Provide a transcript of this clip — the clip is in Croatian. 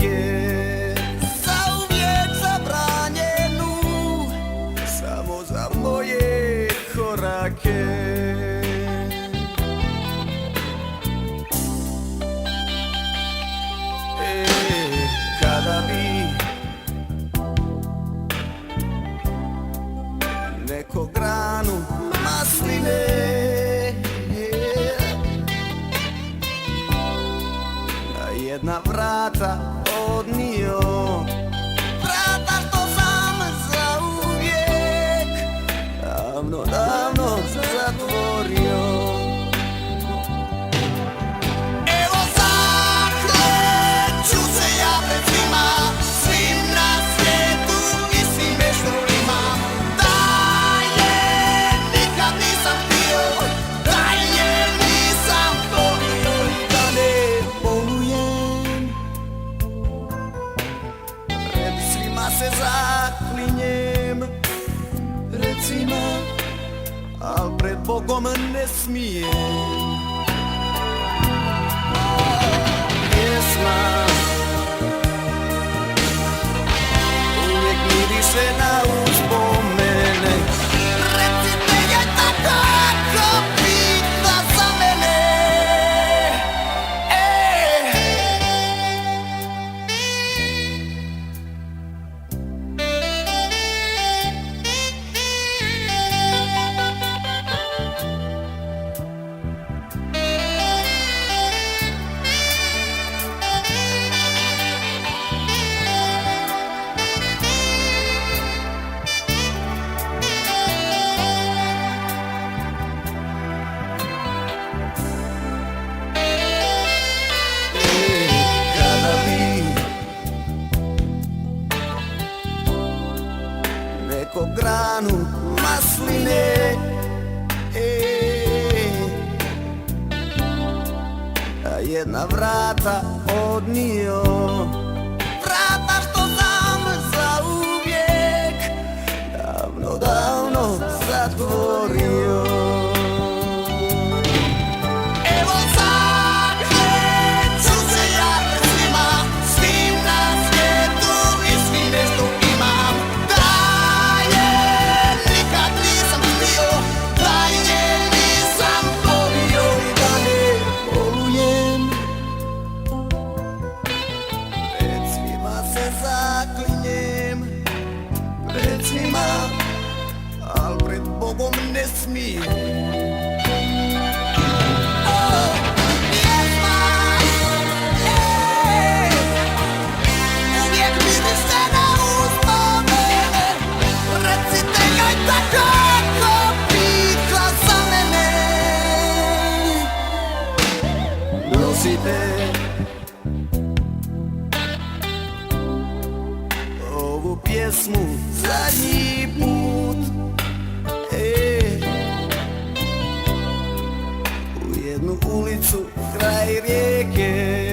rijeke, zauvijek zabranjenu, samo za moje korake. Kada bi neko granu masline na jedna vrata odnio, vrata što sam zauvijek davno, davno zatvorio. Evo zakleću se ja pred svima, svim na svijetu i svim meštrima, da je nikad nisam htio, da je nisam volio i da ne bolujem. Pred svima se zaklinjem, pred svima, al pred Bogom ne smijem. Pjesma uvijek miriše na uspomene, recite je tako bitna za mene. Neko granu masline, a jedna vrata odnio, vrata što sam zauvijek davno, davno zatvorio. Evo zakleću se ja pred svima, svim na svijetu i svim nešto imam, da je nikad nisam htio, da je nisam volio i da ne bolujem. Pred svima se zaklinjem, pred svima, al pred Bogom ne smijem. Nosite ovu pjesmu zadnji put, u jednu ulicu kraj rijeke.